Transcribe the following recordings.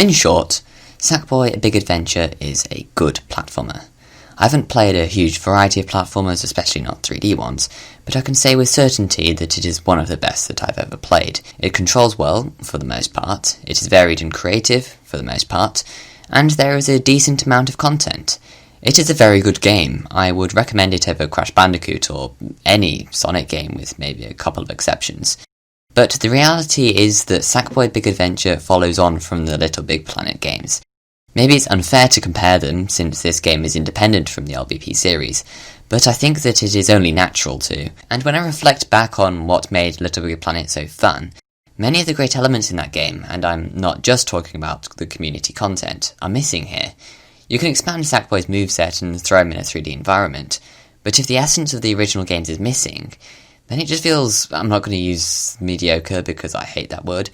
In short, Sackboy: A Big Adventure is a good platformer. I haven't played a huge variety of platformers, especially not 3D ones, but I can say with certainty that it is one of the best that I've ever played. It controls well, for the most part, it is varied and creative, for the most part, and there is a decent amount of content. It is a very good game. I would recommend it over Crash Bandicoot or any Sonic game with maybe a couple of exceptions. But the reality is that Sackboy: Big Adventure follows on from the Little Big Planet games. Maybe it's unfair to compare them, since this game is independent from the LBP series, but I think that it is only natural to. And when I reflect back on what made Little Big Planet so fun, many of the great elements in that game, and I'm not just talking about the community content, are missing here. You can expand Sackboy's moveset and throw him in a 3D environment, but if the essence of the original games is missing, then it just feels, I'm not going to use mediocre because I hate that word,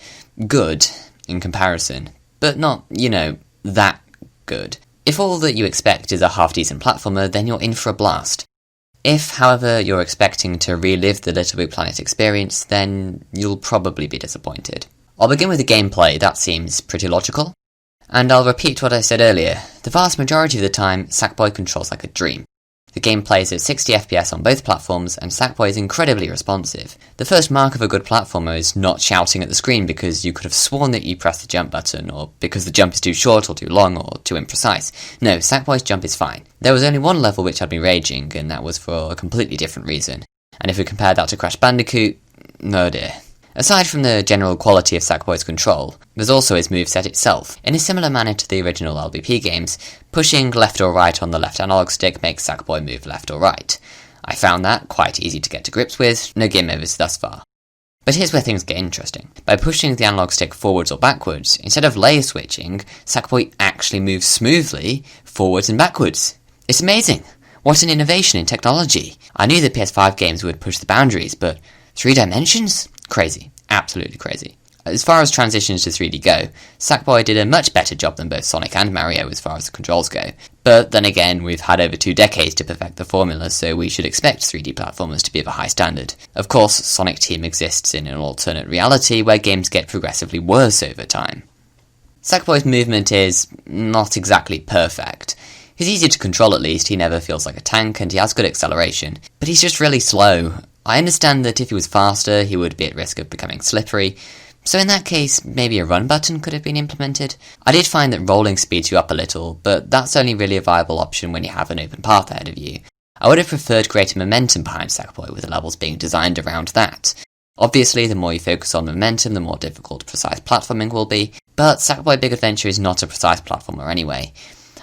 good in comparison, but not, that good. If all that you expect is a half-decent platformer, then you're in for a blast. If, however, you're expecting to relive the Little Big Planet experience, then you'll probably be disappointed. I'll begin with the gameplay. That seems pretty logical. And I'll repeat what I said earlier. The vast majority of the time, Sackboy controls like a dream. The game plays at 60 FPS on both platforms, and Sackboy is incredibly responsive. The first mark of a good platformer is not shouting at the screen because you could have sworn that you pressed the jump button, or because the jump is too short or too long or too imprecise. No, Sackboy's jump is fine. There was only one level which had me raging, and that was for a completely different reason. And if we compare that to Crash Bandicoot, oh dear. Aside from the general quality of Sackboy's control, there's also his moveset itself. In a similar manner to the original LBP games, pushing left or right on the left analog stick makes Sackboy move left or right. I found that quite easy to get to grips with, no game overs thus far. But here's where things get interesting. By pushing the analog stick forwards or backwards, instead of layer switching, Sackboy actually moves smoothly forwards and backwards. It's amazing! What an innovation in technology! I knew the PS5 games would push the boundaries, but 3 dimensions? Crazy. Absolutely crazy. As far as transitions to 3D go, Sackboy did a much better job than both Sonic and Mario as far as the controls go. But then again, we've had over 2 decades to perfect the formula, so we should expect 3D platformers to be of a high standard. Of course, Sonic Team exists in an alternate reality where games get progressively worse over time. Sackboy's movement is not exactly perfect. He's easy to control at least, he never feels like a tank, and he has good acceleration. But he's just really slow. I understand that if he was faster, he would be at risk of becoming slippery, so in that case, maybe a run button could have been implemented. I did find that rolling speeds you up a little, but that's only really a viable option when you have an open path ahead of you. I would have preferred greater momentum behind Sackboy, with the levels being designed around that. Obviously, the more you focus on momentum, the more difficult precise platforming will be, but Sackboy: Big Adventure is not a precise platformer anyway.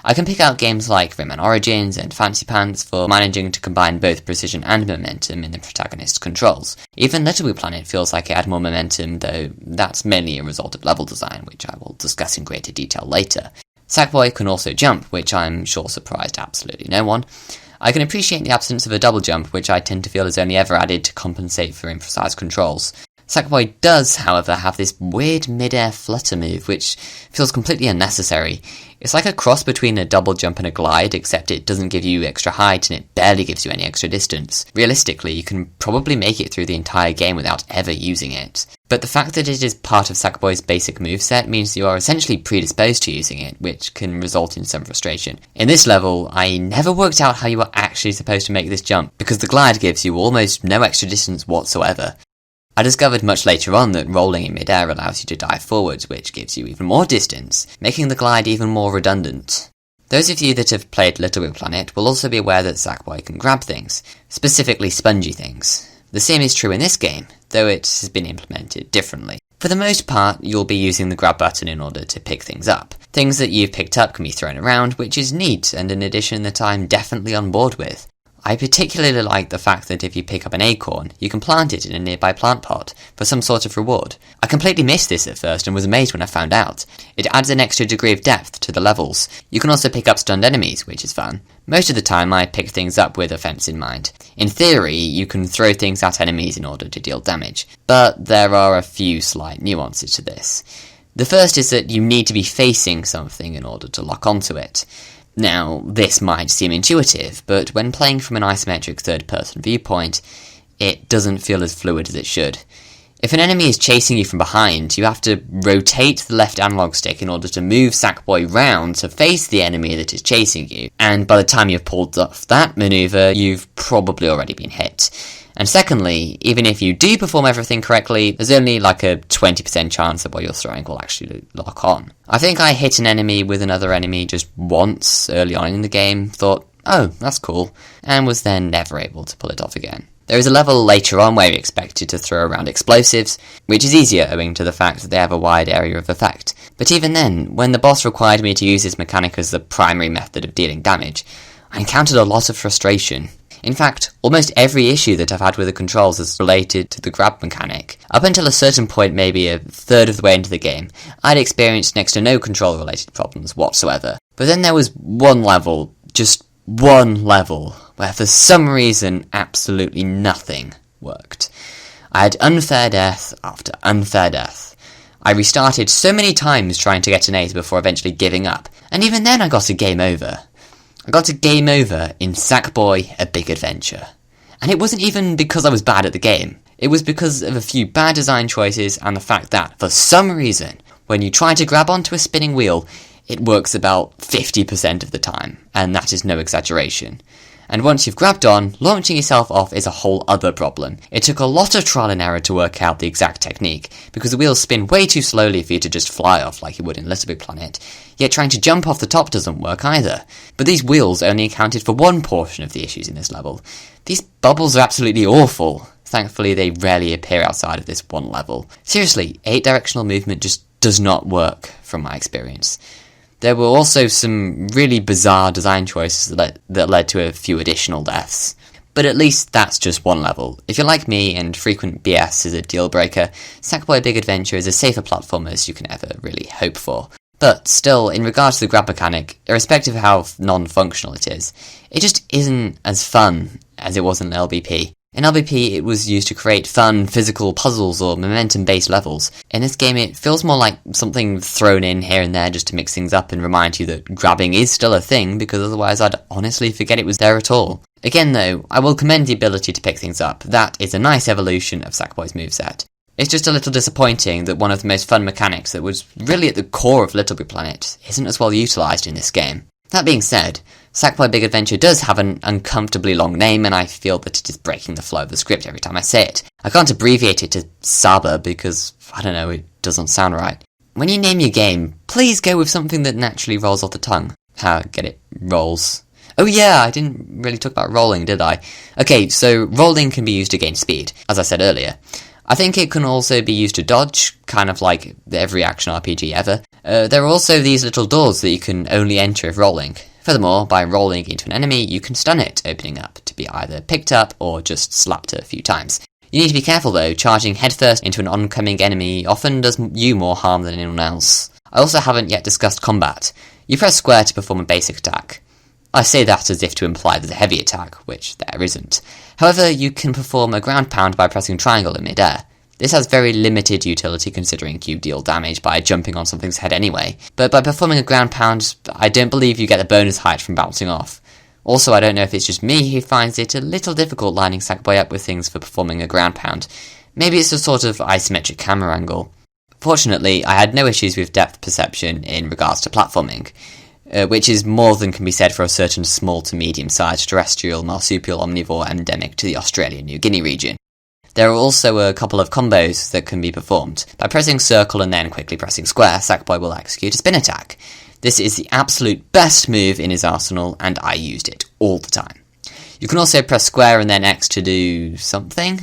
I can pick out games like Rayman Origins and Fancy Pants for managing to combine both precision and momentum in the protagonist's controls. Even Little Big Planet feels like it had more momentum, though that's mainly a result of level design, which I will discuss in greater detail later. Sackboy can also jump, which I'm sure surprised absolutely no one. I can appreciate the absence of a double jump, which I tend to feel is only ever added to compensate for imprecise controls. Sackboy does, however, have this weird mid-air flutter move, which feels completely unnecessary. It's like a cross between a double jump and a glide, except it doesn't give you extra height and it barely gives you any extra distance. Realistically, you can probably make it through the entire game without ever using it. But the fact that it is part of Sackboy's basic moveset means you are essentially predisposed to using it, which can result in some frustration. In this level, I never worked out how you were actually supposed to make this jump, because the glide gives you almost no extra distance whatsoever. I discovered much later on that rolling in midair allows you to dive forwards, which gives you even more distance, making the glide even more redundant. Those of you that have played Little Big Planet will also be aware that Sackboy can grab things, specifically spongy things. The same is true in this game, though it has been implemented differently. For the most part, you'll be using the grab button in order to pick things up. Things that you've picked up can be thrown around, which is neat and an addition that I'm definitely on board with. I particularly like the fact that if you pick up an acorn, you can plant it in a nearby plant pot for some sort of reward. I completely missed this at first and was amazed when I found out. It adds an extra degree of depth to the levels. You can also pick up stunned enemies, which is fun. Most of the time I pick things up with offense in mind. In theory, you can throw things at enemies in order to deal damage, but there are a few slight nuances to this. The first is that you need to be facing something in order to lock onto it. Now, this might seem intuitive, but when playing from an isometric third-person viewpoint, it doesn't feel as fluid as it should. If an enemy is chasing you from behind, you have to rotate the left analog stick in order to move Sackboy round to face the enemy that is chasing you, and by the time you've pulled off that manoeuvre, you've probably already been hit. And secondly, even if you do perform everything correctly, there's only like a 20% chance that what you're throwing will actually lock on. I think I hit an enemy with another enemy just once early on in the game, thought, oh, that's cool, and was then never able to pull it off again. There is a level later on where you're expected to throw around explosives, which is easier owing to the fact that they have a wide area of effect. But even then, when the boss required me to use this mechanic as the primary method of dealing damage, I encountered a lot of frustration. In fact, almost every issue that I've had with the controls is related to the grab mechanic. Up until a certain point, maybe a third of the way into the game, I'd experienced next to no control-related problems whatsoever. But then there was one level, just one level, where for some reason absolutely nothing worked. I had unfair death after unfair death. I restarted so many times trying to get an ace before eventually giving up, and even then I got a game over. I got a game over in Sackboy: A Big Adventure. And it wasn't even because I was bad at the game. It was because of a few bad design choices and the fact that, for some reason, when you try to grab onto a spinning wheel, it works about 50% of the time, and that is no exaggeration. And once you've grabbed on, launching yourself off is a whole other problem. It took a lot of trial and error to work out the exact technique, because the wheels spin way too slowly for you to just fly off like you would in Little Big Planet, yet trying to jump off the top doesn't work either. But these wheels only accounted for one portion of the issues in this level. These bubbles are absolutely awful. Thankfully, they rarely appear outside of this one level. Seriously, 8-directional movement just does not work, from my experience. There were also some really bizarre design choices that led to a few additional deaths. But at least that's just one level. If you're like me and frequent BS is a deal breaker, Sackboy: Big Adventure is a safer platformer as you can ever really hope for. But still, in regards to the grab mechanic, irrespective of how non-functional it is, it just isn't as fun as it was in LBP. In LBP, it was used to create fun, physical puzzles or momentum-based levels. In this game, it feels more like something thrown in here and there just to mix things up and remind you that grabbing is still a thing, because otherwise I'd honestly forget it was there at all. Again though, I will commend the ability to pick things up. That is a nice evolution of Sackboy's moveset. It's just a little disappointing that one of the most fun mechanics that was really at the core of Little Big Planet isn't as well utilised in this game. That being said, Sackboy: Big Adventure does have an uncomfortably long name, and I feel that it is breaking the flow of the script every time I say it. I can't abbreviate it to Saba because, I don't know, it doesn't sound right. When you name your game, please go with something that naturally rolls off the tongue. Get it? Rolls. Oh yeah, I didn't really talk about rolling, did I? Okay, so rolling can be used to gain speed, as I said earlier. I think it can also be used to dodge, kind of like every action RPG ever. There are also these little doors that you can only enter if rolling. Furthermore, by rolling into an enemy, you can stun it, opening up to be either picked up or just slapped a few times. You need to be careful though, charging headfirst into an oncoming enemy often does you more harm than anyone else. I also haven't yet discussed combat. You press square to perform a basic attack. I say that as if to imply there's a heavy attack, which there isn't. However, you can perform a ground pound by pressing triangle in mid-air. This has very limited utility considering you deal damage by jumping on something's head anyway, but by performing a ground pound, I don't believe you get the bonus height from bouncing off. Also, I don't know if it's just me who finds it a little difficult lining Sackboy up with things for performing a ground pound. Maybe it's a sort of isometric camera angle. Fortunately, I had no issues with depth perception in regards to platforming, which is more than can be said for a certain small to medium-sized terrestrial marsupial omnivore endemic to the Australian-New Guinea region. There are also a couple of combos that can be performed. By pressing circle and then quickly pressing square, Sackboy will execute a spin attack. This is the absolute best move in his arsenal, and I used it all the time. You can also press square and then X to do something.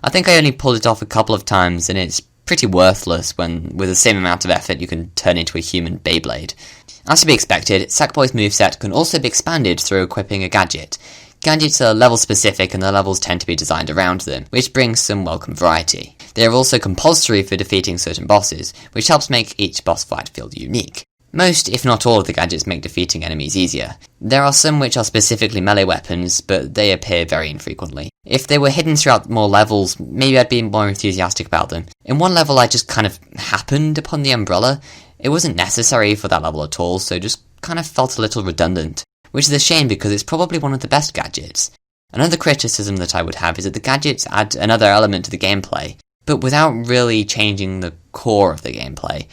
I think I only pulled it off a couple of times, and it's pretty worthless when, with the same amount of effort, you can turn into a human Beyblade. As to be expected, Sackboy's moveset can also be expanded through equipping a gadget. Gadgets are level specific and the levels tend to be designed around them, which brings some welcome variety. They are also compulsory for defeating certain bosses, which helps make each boss fight feel unique. Most, if not all, of the gadgets make defeating enemies easier. There are some which are specifically melee weapons, but they appear very infrequently. If they were hidden throughout more levels, maybe I'd be more enthusiastic about them. In one level I just kind of happened upon the umbrella. It wasn't necessary for that level at all, so just kind of felt a little redundant. Which is a shame because it's probably one of the best gadgets. Another criticism that I would have is that the gadgets add another element to the gameplay. but without really changing the core of the gameplay.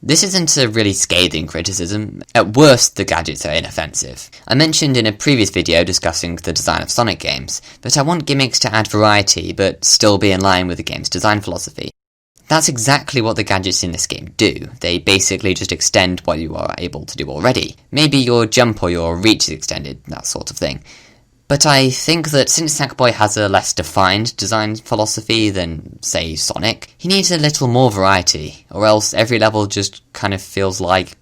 This isn't a really scathing criticism. At worst, the gadgets are inoffensive. I mentioned in a previous video discussing the design of Sonic games that I want gimmicks to add variety but still be in line with the game's design philosophy. That's exactly what the gadgets in this game do. They basically just extend what you are able to do already. Maybe your jump or your reach is extended, that sort of thing. But I think that since Sackboy has a less defined design philosophy than, say, Sonic, he needs a little more variety, or else every level just kind of feels like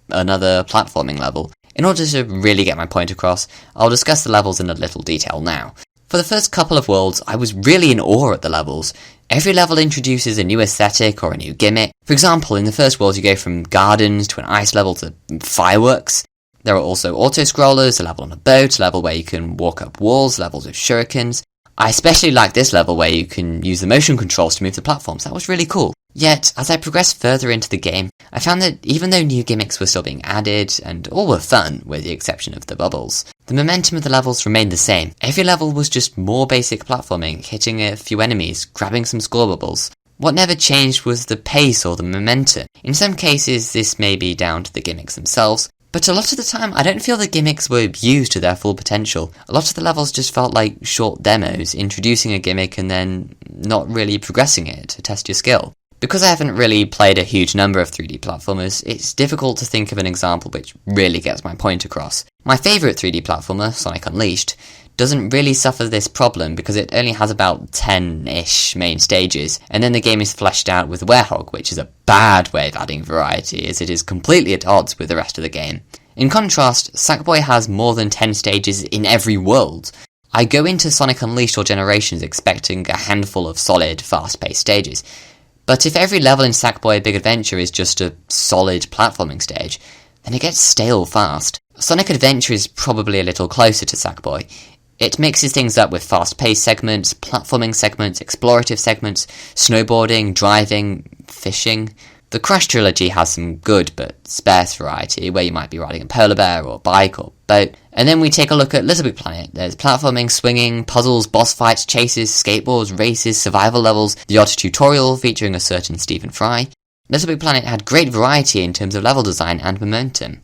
another platforming level. In order to really get my point across, I'll discuss the levels in a little detail now. For the first couple of worlds, I was really in awe at the levels. Every level introduces a new aesthetic or a new gimmick. For example, in the first world you go from gardens to an ice level to fireworks. There are also auto-scrollers, a level on a boat, a level where you can walk up walls, levels with shurikens. I especially like this level where you can use the motion controls to move the platforms. That was really cool. Yet, as I progressed further into the game, I found that even though new gimmicks were still being added, and all were fun, with the exception of the bubbles, the momentum of the levels remained the same. Every level was just more basic platforming, hitting a few enemies, grabbing some score bubbles. What never changed was the pace or the momentum. In some cases, this may be down to the gimmicks themselves, but a lot of the time, I don't feel the gimmicks were used to their full potential. A lot of the levels just felt like short demos, introducing a gimmick and then not really progressing it to test your skill. Because I haven't really played a huge number of 3D platformers, it's difficult to think of an example which really gets my point across. My favourite 3D platformer, Sonic Unleashed, doesn't really suffer this problem because it only has about 10-ish main stages, and then the game is fleshed out with Werehog, which is a bad way of adding variety, as it is completely at odds with the rest of the game. In contrast, Sackboy has more than 10 stages in every world. I go into Sonic Unleashed or Generations expecting a handful of solid, fast-paced stages, but if every level in Sackboy Big Adventure is just a solid platforming stage, then it gets stale fast. Sonic Adventure is probably a little closer to Sackboy. It mixes things up with fast-paced segments, platforming segments, explorative segments, snowboarding, driving, fishing. The Crash trilogy has some good but sparse variety, where you might be riding a polar bear or bike or boat. And then we take a look at Little Big Planet. There's platforming, swinging, puzzles, boss fights, chases, skateboards, races, survival levels, the odd tutorial featuring a certain Stephen Fry. Little Big Planet had great variety in terms of level design and momentum.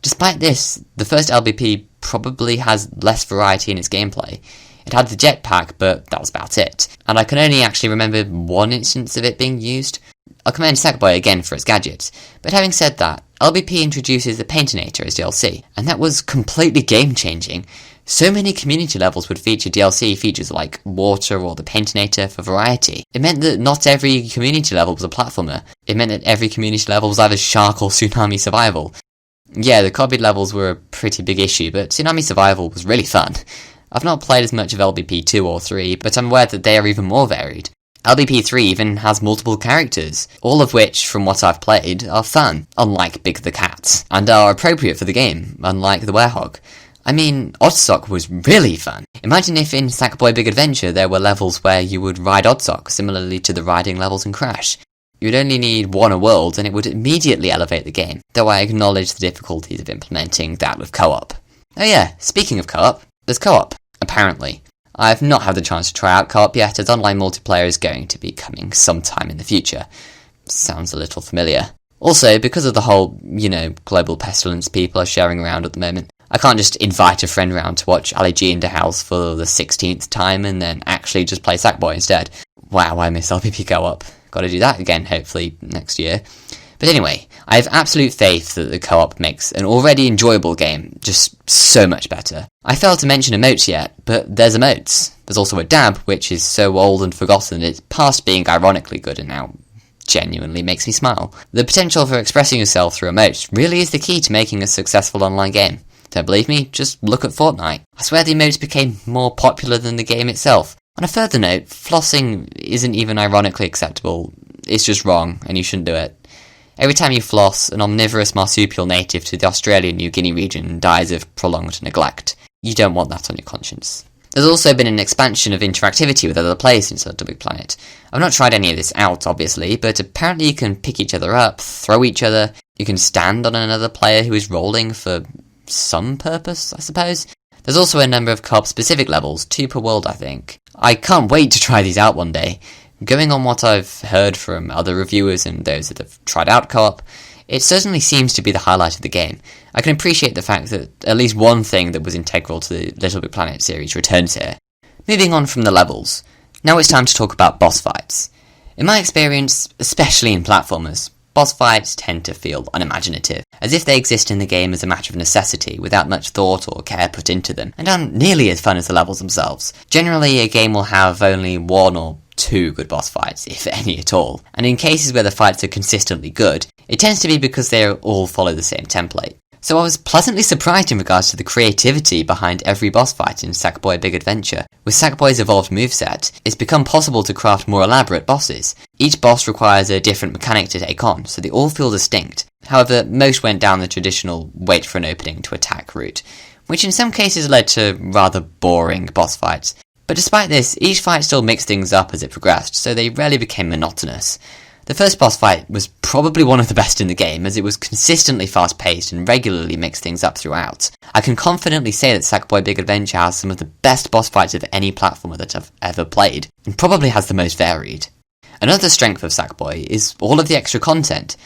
Despite this, the first LBP probably has less variety in its gameplay. It had the jetpack, but that was about it, and I can only actually remember one instance of it being used. I'll commend Sackboy again for its gadgets, but having said that, LBP introduces the Paintinator as DLC, and that was completely game-changing. So many community levels would feature DLC features like water or the Paintinator for variety. It meant that not every community level was a platformer. It meant that every community level was either Shark or Tsunami Survival. Yeah, the copied levels were a pretty big issue, but Tsunami Survival was really fun. I've not played as much of LBP 2 or 3, but I'm aware that they are even more varied. LBP 3 even has multiple characters, all of which, from what I've played, are fun, unlike Big the Cat, and are appropriate for the game, unlike the Werehog. I mean, Oddsock was really fun. Imagine if in Sackboy Big Adventure there were levels where you would ride Oddsock, similarly to the riding levels in Crash. You would only need one a world and it would immediately elevate the game, though I acknowledge the difficulties of implementing that with co-op. Oh yeah, speaking of co-op, there's co-op, apparently. I've not had the chance to try out co-op yet, as online multiplayer is going to be coming sometime in the future. Sounds a little familiar. Also, because of the whole, global pestilence people are sharing around at the moment, I can't just invite a friend round to watch Ali G in the house for the 16th time and then actually just play Sackboy instead. Wow, I miss LPP co-op. Gotta do that again, hopefully, next year. But anyway, I have absolute faith that the co-op makes an already enjoyable game just so much better. I failed to mention emotes yet, but there's emotes. There's also a dab, which is so old and forgotten it's past being ironically good and now genuinely makes me smile. The potential for expressing yourself through emotes really is the key to making a successful online game. Don't believe me? Just look at Fortnite. I swear the emotes became more popular than the game itself. On a further note, flossing isn't even ironically acceptable. It's just wrong, and you shouldn't do it. Every time you floss, an omnivorous marsupial native to the Australian New Guinea region dies of prolonged neglect. You don't want that on your conscience. There's also been an expansion of interactivity with other players since Little Big Planet. I've not tried any of this out, obviously, but apparently you can pick each other up, throw each other, you can stand on another player who is rolling for some purpose, I suppose. There's also a number of co-op specific levels, 2 per world I think. I can't wait to try these out one day. Going on what I've heard from other reviewers and those that have tried out co-op, it certainly seems to be the highlight of the game. I can appreciate the fact that at least one thing that was integral to the Little Big Planet series returns here. Moving on from the levels, now it's time to talk about boss fights. In my experience, especially in platformers, boss fights tend to feel unimaginative, as if they exist in the game as a matter of necessity, without much thought or care put into them, and aren't nearly as fun as the levels themselves. Generally, a game will have only one or two good boss fights, if any at all, and in cases where the fights are consistently good, it tends to be because they all follow the same template. So I was pleasantly surprised in regards to the creativity behind every boss fight in Sackboy Big Adventure. With Sackboy's evolved moveset, it's become possible to craft more elaborate bosses. Each boss requires a different mechanic to take on, so they all feel distinct. However, most went down the traditional wait for an opening to attack route, which in some cases led to rather boring boss fights. But despite this, each fight still mixed things up as it progressed, so they rarely became monotonous. The first boss fight was probably one of the best in the game, as it was consistently fast-paced and regularly mixed things up throughout. I can confidently say that Sackboy Big Adventure has some of the best boss fights of any platformer that I've ever played, and probably has the most varied. Another strength of Sackboy is all of the extra content.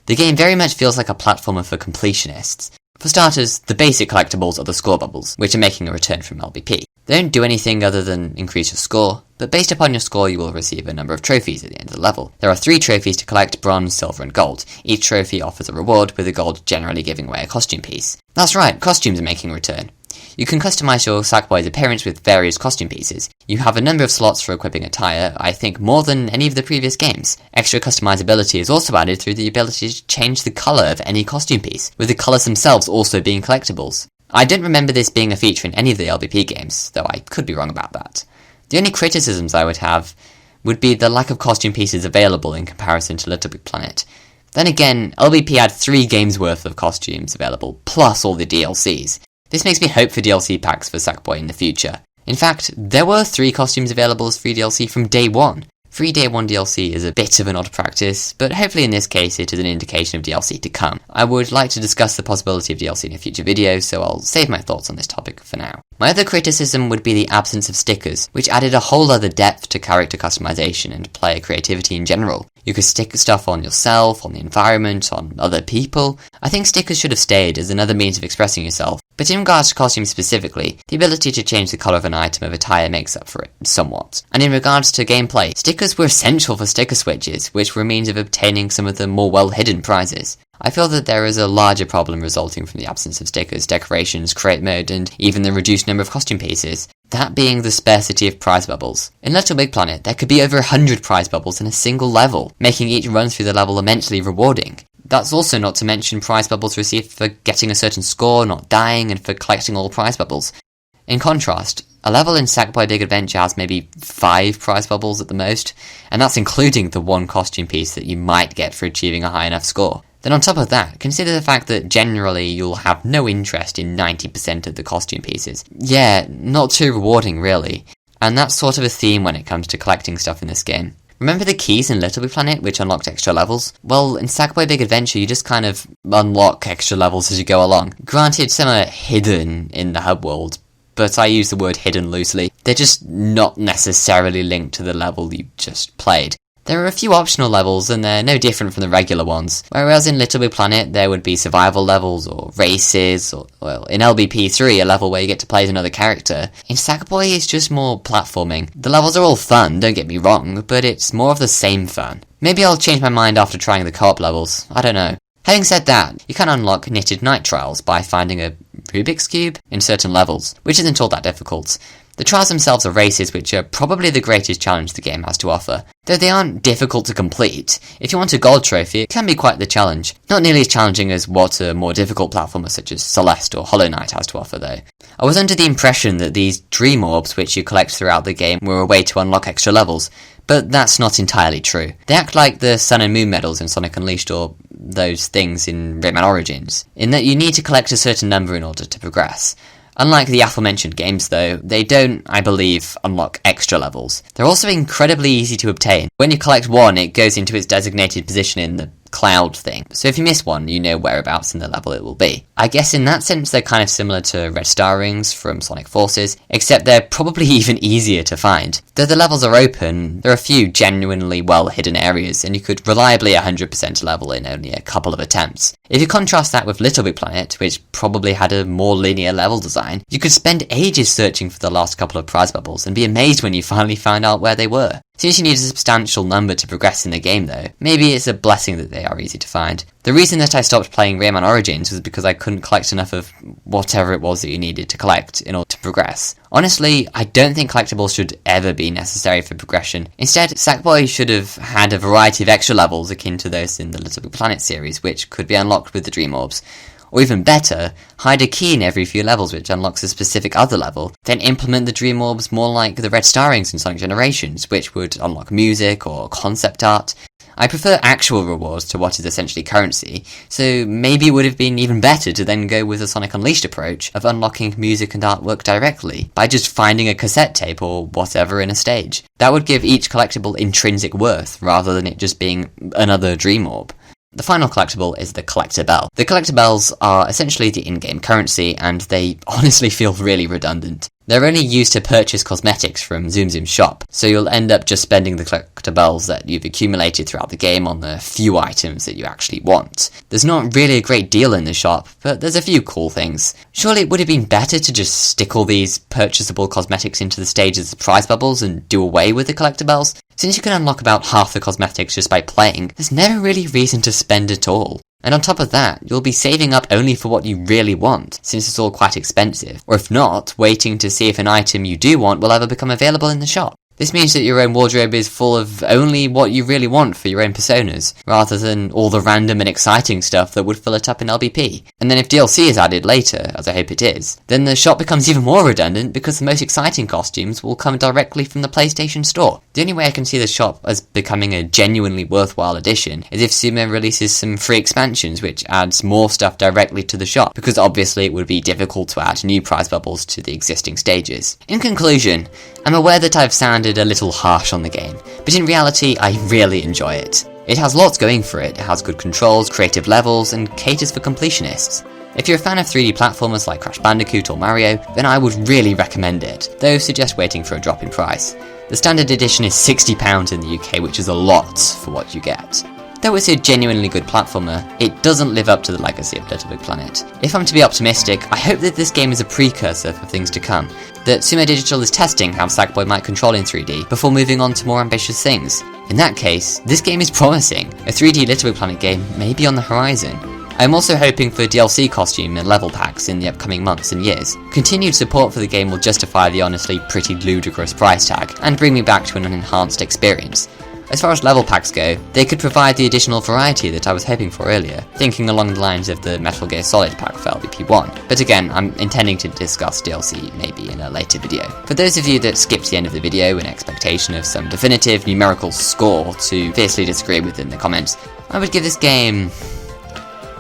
The game very much feels like a platformer for completionists. For starters, the basic collectibles are the score bubbles, which are making a return from LBP. They don't do anything other than increase your score, but based upon your score you will receive a number of trophies at the end of the level. There are 3 trophies to collect: bronze, silver and gold. Each trophy offers a reward, with the gold generally giving away a costume piece. That's right, costumes are making a return. You can customize your Sackboy's appearance with various costume pieces. You have a number of slots for equipping attire, I think more than any of the previous games. Extra customizability is also added through the ability to change the colour of any costume piece, with the colours themselves also being collectibles. I don't remember this being a feature in any of the LBP games, though I could be wrong about that. The only criticisms I would have would be the lack of costume pieces available in comparison to Little Big Planet. Then again, LBP had 3 games worth of costumes available, plus all the DLCs. This makes me hope for DLC packs for Sackboy in the future. In fact, there were 3 costumes available as free DLC from day one. Free day 1 DLC is a bit of an odd practice, but hopefully in this case it is an indication of DLC to come. I would like to discuss the possibility of DLC in a future video, so I'll save my thoughts on this topic for now. My other criticism would be the absence of stickers, which added a whole other depth to character customization and player creativity in general. You could stick stuff on yourself, on the environment, on other people. I think stickers should have stayed as another means of expressing yourself, but in regards to costumes specifically, the ability to change the colour of an item of attire makes up for it, somewhat. And in regards to gameplay, stickers were essential for sticker switches, which were a means of obtaining some of the more well-hidden prizes. I feel that there is a larger problem resulting from the absence of stickers, decorations, create mode, and even the reduced number of costume pieces. That being the sparsity of prize bubbles. In Little Big Planet, there could be over 100 prize bubbles in a single level, making each run through the level immensely rewarding. That's also not to mention prize bubbles received for getting a certain score, not dying, and for collecting all prize bubbles. In contrast, a level in Sackboy Big Adventure has maybe 5 prize bubbles at the most, and that's including the 1 costume piece that you might get for achieving a high enough score. Then on top of that, consider the fact that generally you'll have no interest in 90% of the costume pieces. Yeah, not too rewarding really, and that's sort of a theme when it comes to collecting stuff in this game. Remember the keys in Little Big Planet which unlocked extra levels? Well, in Sackboy Big Adventure you just kind of unlock extra levels as you go along. Granted, some are hidden in the hub world, but I use the word hidden loosely. They're just not necessarily linked to the level you just played. There are a few optional levels, and they're no different from the regular ones. Whereas in Little Big Planet, there would be survival levels, or races, or, well, in LBP3, a level where you get to play as another character. In Sackboy, it's just more platforming. The levels are all fun, don't get me wrong, but it's more of the same fun. Maybe I'll change my mind after trying the co-op levels, I don't know. Having said that, you can unlock knitted night trials by finding a Rubik's Cube in certain levels, which isn't all that difficult. The trials themselves are races which are probably the greatest challenge the game has to offer. Though they aren't difficult to complete, if you want a gold trophy, it can be quite the challenge. Not nearly as challenging as what a more difficult platformer such as Celeste or Hollow Knight has to offer though. I was under the impression that these dream orbs which you collect throughout the game were a way to unlock extra levels, but that's not entirely true. They act like the Sun and Moon medals in Sonic Unleashed or those things in Rayman Origins, in that you need to collect a certain number in order to progress. Unlike the aforementioned games though, they don't, I believe, unlock extra levels. They're also incredibly easy to obtain. When you collect one, it goes into its designated position in the cloud thing, so if you miss one, you know whereabouts in the level it will be. I guess in that sense they're kind of similar to red star rings from Sonic Forces, except they're probably even easier to find. Though the levels are open, there are a few genuinely well hidden areas, and you could reliably 100% a level in only a couple of attempts. If you contrast that with Little Big Planet, which probably had a more linear level design, you could spend ages searching for the last couple of prize bubbles and be amazed when you finally found out where they were. Since you need a substantial number to progress in the game though, maybe it's a blessing that they are easy to find. The reason that I stopped playing Rayman Origins was because I couldn't collect enough of whatever it was that you needed to collect in order to progress. Honestly, I don't think collectibles should ever be necessary for progression. Instead, Sackboy should have had a variety of extra levels akin to those in the Little Big Planet series, which could be unlocked with the Dream Orbs. Or even better, hide a key in every few levels which unlocks a specific other level, then implement the Dream Orbs more like the Red Star Rings in Sonic Generations, which would unlock music or concept art. I prefer actual rewards to what is essentially currency, so maybe it would have been even better to then go with a Sonic Unleashed approach of unlocking music and artwork directly, by just finding a cassette tape or whatever in a stage. That would give each collectible intrinsic worth, rather than it just being another Dream Orb. The final collectible is the Collector Bell. The Collector Bells are essentially the in-game currency, and they honestly feel really redundant. They're only used to purchase cosmetics from Zoom Zoom's shop, so you'll end up just spending the collector bells that you've accumulated throughout the game on the few items that you actually want. There's not really a great deal in the shop, but there's a few cool things. Surely it would have been better to just stick all these purchasable cosmetics into the stages of prize bubbles and do away with the collector bells? Since you can unlock about half the cosmetics just by playing, there's never really reason to spend at all. And on top of that, you'll be saving up only for what you really want, since it's all quite expensive, or if not, waiting to see if an item you do want will ever become available in the shop. This means that your own wardrobe is full of only what you really want for your own personas, rather than all the random and exciting stuff that would fill it up in LBP. And then if DLC is added later, as I hope it is, then the shop becomes even more redundant because the most exciting costumes will come directly from the PlayStation Store. The only way I can see the shop as becoming a genuinely worthwhile addition is if Sumo releases some free expansions which adds more stuff directly to the shop, because obviously it would be difficult to add new prize bubbles to the existing stages. In conclusion, I'm aware that I've sounded a little harsh on the game, but in reality I really enjoy it. It has lots going for it, it has good controls, creative levels, and caters for completionists. If you're a fan of 3D platformers like Crash Bandicoot or Mario, then I would really recommend it, though suggest waiting for a drop in price. The standard edition is £60 in the UK, which is a lot for what you get. Though it's a genuinely good platformer, it doesn't live up to the legacy of Little Big Planet. If I'm to be optimistic, I hope that this game is a precursor for things to come, that Sumo Digital is testing how Sackboy might control in 3D before moving on to more ambitious things. In that case, this game is promising. A 3D Little Big Planet game may be on the horizon. I'm also hoping for DLC costume and level packs in the upcoming months and years. Continued support for the game will justify the honestly pretty ludicrous price tag, and bring me back to an enhanced experience. As far as level packs go, they could provide the additional variety that I was hoping for earlier, thinking along the lines of the Metal Gear Solid pack for LBP1. But again, I'm intending to discuss DLC maybe in a later video. For those of you that skipped the end of the video in expectation of some definitive numerical score to fiercely disagree with in the comments, I would give this game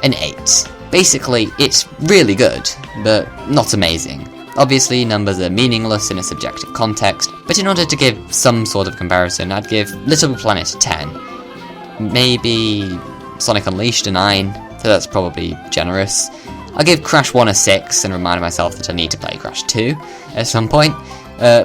an 8. Basically, it's really good, but not amazing. Obviously, numbers are meaningless in a subjective context, but in order to give some sort of comparison, I'd give Little Big Planet a 10. Maybe Sonic Unleashed a 9, so that's probably generous. I'll give Crash 1 a 6 and remind myself that I need to play Crash 2 at some point.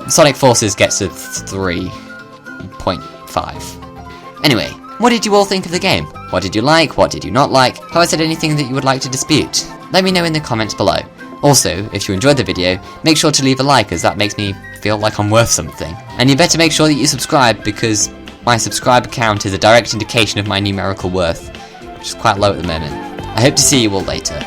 Sonic Forces gets a 3.5. Anyway, what did you all think of the game? What did you like? What did you not like? Have I said anything that you would like to dispute? Let me know in the comments below. Also, if you enjoyed the video, make sure to leave a like, as that makes me feel like I'm worth something. And you better make sure that you subscribe, because my subscriber count is a direct indication of my numerical worth, which is quite low at the moment. I hope to see you all later.